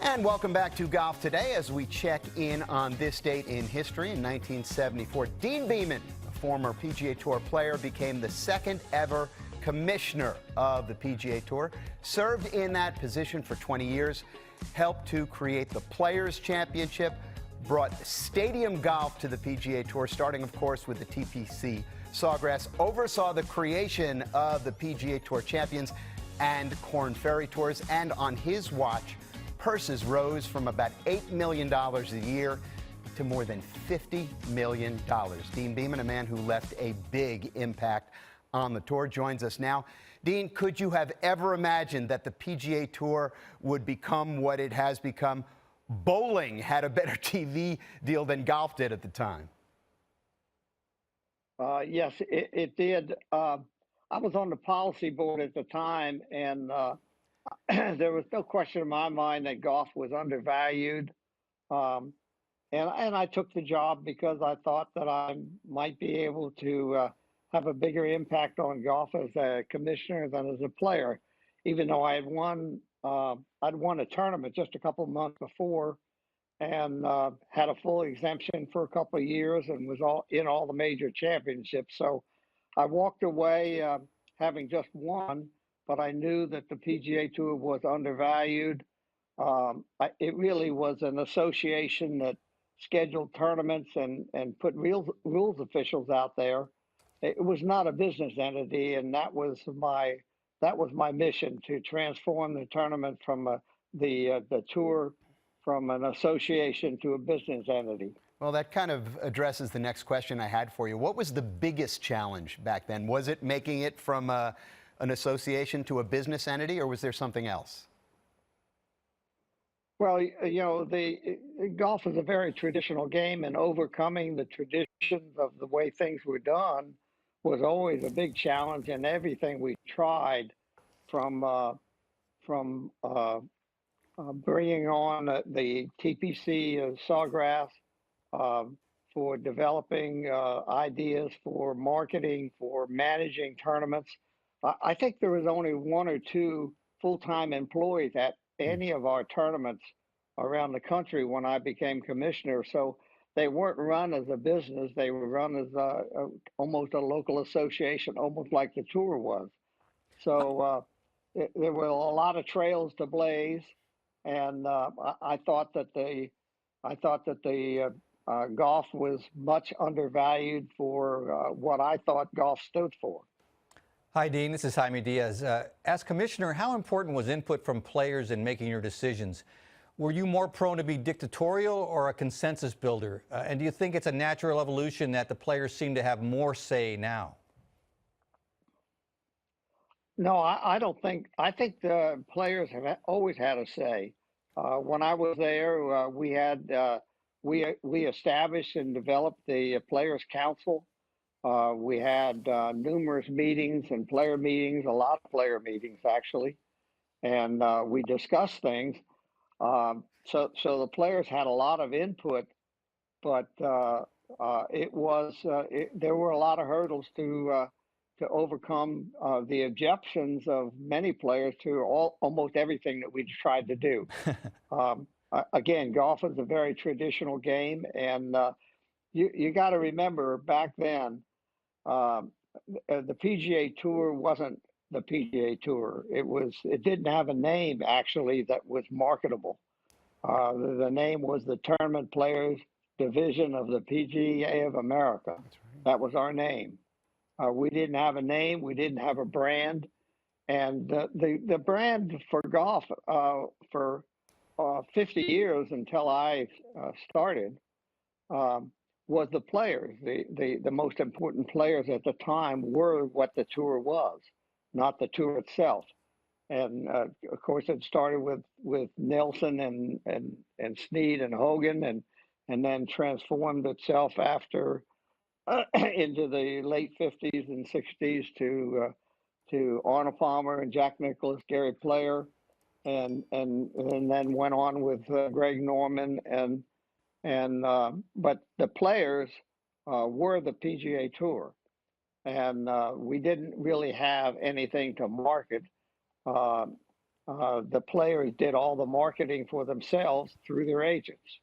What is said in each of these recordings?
And welcome back to Golf Today as we check in on this date in history. In 1974, Deane Beman, a former PGA Tour player, became the second ever commissioner of the PGA Tour, served in that position for 20 years, helped to create the Players Championship, brought stadium golf to the PGA Tour, starting, of course, with the TPC Sawgrass, oversaw the creation of the PGA Tour Champions and Korn Ferry Tours, and on his watch, purses rose from about $8 million a year to more than $50 million. Deane Beman, a man who left a big impact on the tour, joins us now. Deane, could you have ever imagined that the PGA Tour would become what it has become? Bowling had a better TV deal than golf did at the time. Yes, it did. I was on the policy board at the time, and there was no question in my mind that golf was undervalued. And I took the job because I thought that I might be able to have a bigger impact on golf as a commissioner than as a player, even though I'd won a tournament just a couple of months before and had a full exemption for a couple of years and was in all the major championships. So I walked away having just won, but I knew that the PGA Tour was undervalued. It really was an association that scheduled tournaments and put rules officials out there. It was not a business entity, and that was my mission, to transform the tournament from the tour from an association to a business entity. Well, that kind of addresses the next question I had for you. What was the biggest challenge back then? Was it making it from an association to a business entity, or was there something else? Well, you know, golf is a very traditional game, and overcoming the traditions of the way things were done was always a big challenge in everything we tried, from bringing on the TPC Sawgrass, for developing ideas for marketing, for managing tournaments. I think there was only one or two full-time employees at any of our tournaments around the country when I became commissioner. So they weren't run as a business. They were run as almost a local association, almost like the tour was. So there were a lot of trails to blaze, and I thought that the golf was much undervalued for what I thought golf stood for. Hi, Deane. This is Jaime Diaz. As commissioner, how important was input from players in making your decisions? Were you more prone to be dictatorial or a consensus builder? And do you think it's a natural evolution that the players seem to have more say now? No, I don't think. I think the players have always had a say. When I was there, we established and developed the Players Council. We had numerous meetings and player meetings, a lot of player meetings actually, and we discussed things. So the players had a lot of input, but there were a lot of hurdles to overcome, the objections of many players to almost everything that we tried to do. Again, golf is a very traditional game, and you got to remember back then, the PGA Tour wasn't the PGA Tour. It didn't have a name actually that was marketable. The name was the Tournament Players Division of the PGA of America. That's right. That was our name. We didn't have a name. We didn't have a brand, and the brand for golf for 50 years until I started was the players. The most important players at the time were what the tour was, not the tour itself. And of course, it started with Nelson and Snead and Hogan, and then transformed itself after into the late 50s and 60s to Arnold Palmer and Jack Nicklaus, Gary Player, and then went on with Greg Norman but the players were the PGA Tour, and we didn't really have anything to market. the players did all the marketing for themselves through their agents.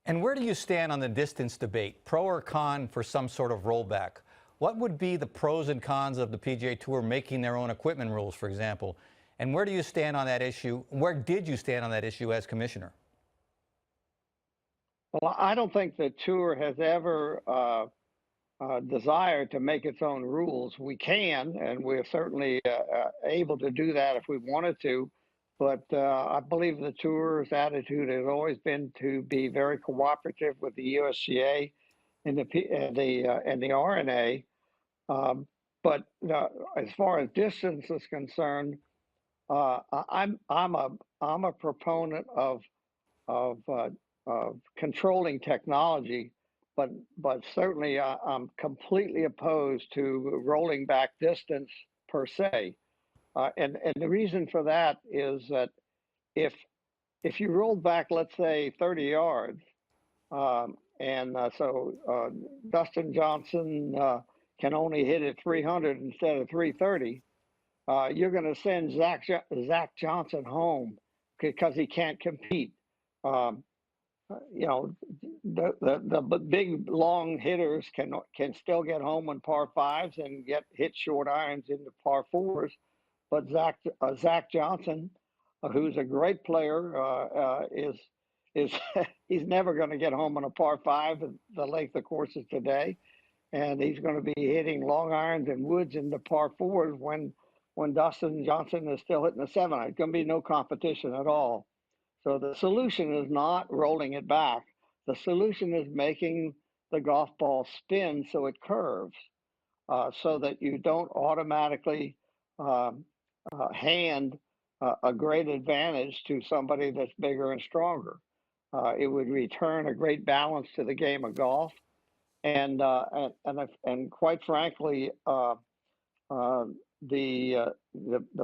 And where do you stand on the distance debate, pro or con for some sort of rollback? What would be the pros and cons of the PGA Tour making their own equipment rules, for example? And where do you stand on that issue? Where did you stand on that issue as commissioner? Well, I don't think the tour has ever desired to make its own rules. We can, and we're certainly able to do that if we wanted to. But I believe the tour's attitude has always been to be very cooperative with the USGA and the RNA. But as far as distance is concerned, I'm a proponent of controlling technology, but certainly I'm completely opposed to rolling back distance per se. And the reason for that is that if you rolled back, let's say 30 yards, so Dustin Johnson can only hit at 300 instead of 330, you're going to send Zach Johnson home because he can't compete. You know, the big long hitters can still get home on par fives and hit short irons into par fours, but Zach Johnson, who's a great player, is he's never going to get home on a par five the length of courses today, and he's going to be hitting long irons and woods into par fours when Dustin Johnson is still hitting the 7 iron. It's going to be no competition at all. So the solution is not rolling it back. The solution is making the golf ball spin so it curves, so that you don't automatically hand a great advantage to somebody that's bigger and stronger. It would return a great balance to the game of golf, and quite frankly, the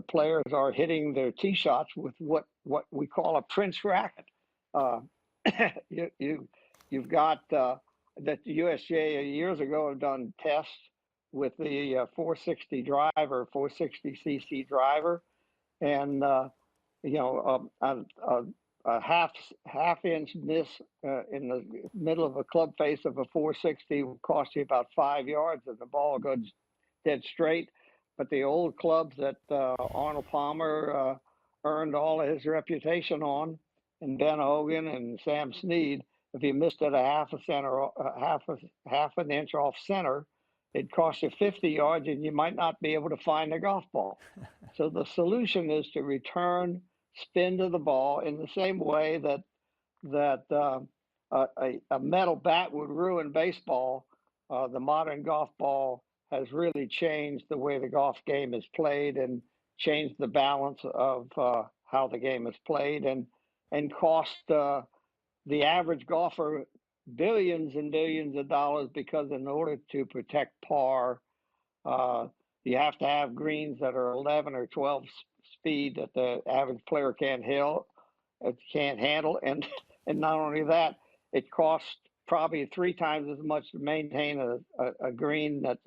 players are hitting their tee shots with what we call a Prince racket. You've got that the USGA years ago have done tests with the 460 driver, 460cc driver, and a half inch miss in the middle of a club face of a 460 will cost you about 5 yards, and the ball goes dead straight. But the old clubs that Arnold Palmer earned all of his reputation on, and Ben Hogan and Sam Snead, if you missed it half an inch off center, it cost you 50 yards, and you might not be able to find the golf ball. So the solution is to return spin to the ball in the same way that a metal bat would ruin baseball. The modern golf ball has really changed the way the golf game is played and changed the balance of how the game is played, and cost the average golfer billions and billions of dollars, because in order to protect par, you have to have greens that are 11 or 12 speed that the average player can't handle, and not only that, it costs probably 3 times as much to maintain a green that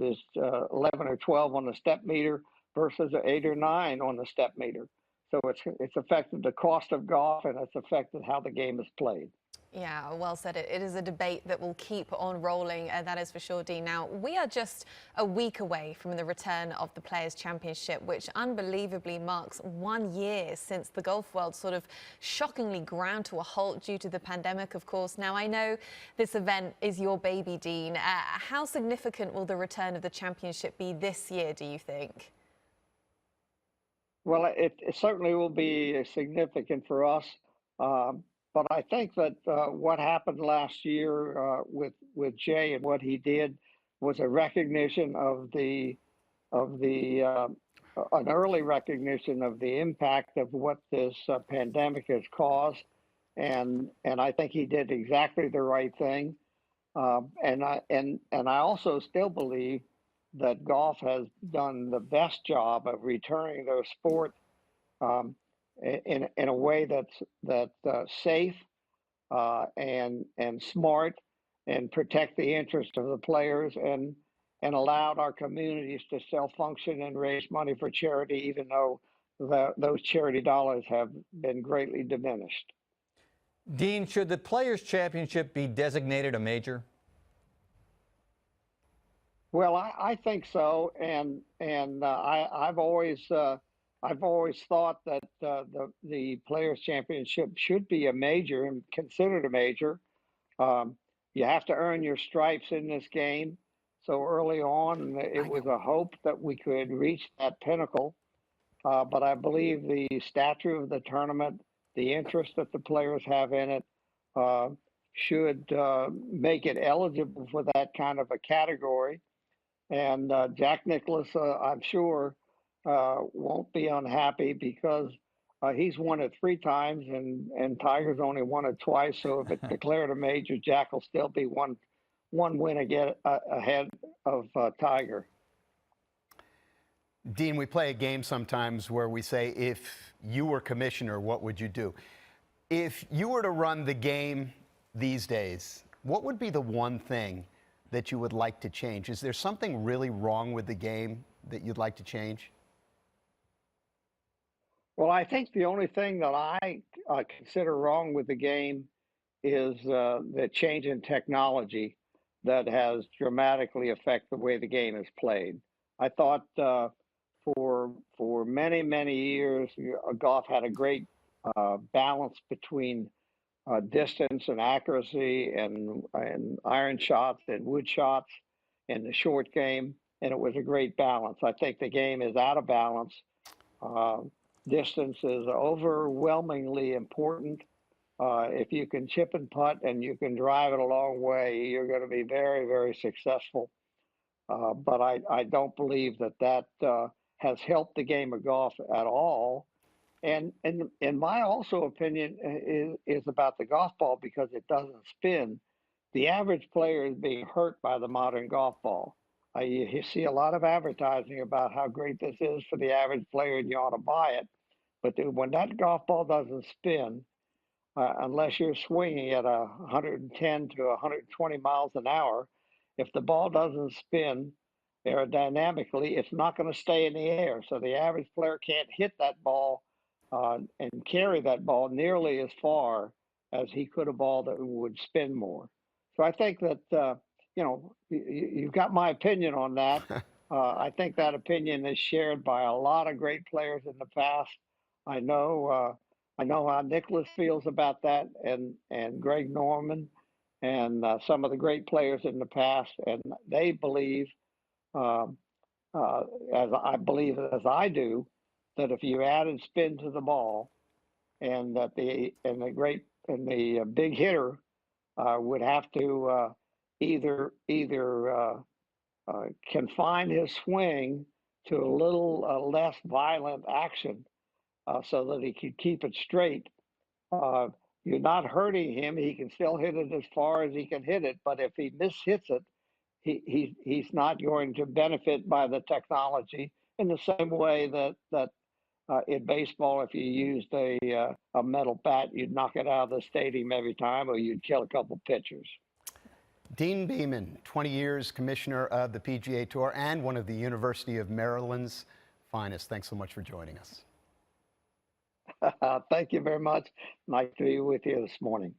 is 11 or 12 on the step meter versus 8 or 9 on the step meter. So it's affected the cost of golf, and it's affected how the game is played. Yeah, well said. It is a debate that will keep on rolling, that is for sure, Deane. Now, we are just a week away from the return of the Players' Championship, which unbelievably marks 1 year since the golf world sort of shockingly ground to a halt due to the pandemic, of course. Now, I know this event is your baby, Deane. How significant will the return of the championship be this year, do you think? Well, it certainly will be significant for us. But I think that what happened last year with Jay and what he did was a recognition of an early recognition of the impact of what this pandemic has caused, and I think he did exactly the right thing. And I also still believe that golf has done the best job of returning their sport in a way that's safe and smart, and protect the interest of the players, and allowed our communities to still function and raise money for charity, even though those charity dollars have been greatly diminished. Deane, should the Players' Championship be designated a major? Well, I think so, and I've always thought that the Players' Championship should be a major and considered a major. You have to earn your stripes in this game. So early on, it was a hope that we could reach that pinnacle. But I believe the stature of the tournament, the interest that the players have in it, should make it eligible for that kind of a category. And Jack Nicklaus, I'm sure, won't be unhappy because he's won it 3 times and Tiger's only won it twice. So if it's declared a major, Jack will still be one win ahead of Tiger. Deane, we play a game sometimes where we say, if you were commissioner, what would you do? If you were to run the game these days, what would be the one thing that you would like to change? Is there something really wrong with the game that you'd like to change? Well, I think the only thing that I consider wrong with the game is the change in technology that has dramatically affected the way the game is played. I thought for many years, golf had a great balance between distance and accuracy and iron shots and wood shots in the short game, and it was a great balance. I think the game is out of balance. Distance is overwhelmingly important. If you can chip and putt and you can drive it a long way, you're going to be very successful. But I don't believe that has helped the game of golf at all. And my also opinion is about the golf ball because it doesn't spin. The average player is being hurt by the modern golf ball. You see a lot of advertising about how great this is for the average player and you ought to buy it. But when that golf ball doesn't spin, unless you're swinging at 110 to 120 miles an hour, if the ball doesn't spin aerodynamically, it's not going to stay in the air. So the average player can't hit that ball and carry that ball nearly as far as he could a ball that would spin more. So I think that, you've got my opinion on that. I think that opinion is shared by a lot of great players in the past. I know how Nicklaus feels about that, and Greg Norman, and some of the great players in the past, and they believe, as I do, that if you added spin to the ball, and that the big hitter would have to either confine his swing to a little less violent action, so that he could keep it straight. You're not hurting him. He can still hit it as far as he can hit it. But if he mishits it, he's not going to benefit by the technology in the same way that in baseball, if you used a metal bat, you'd knock it out of the stadium every time, or you'd kill a couple pitchers. Deane Beman, 20 years commissioner of the PGA Tour and one of the University of Maryland's finest. Thanks so much for joining us. Thank you very much. Nice to be with you this morning.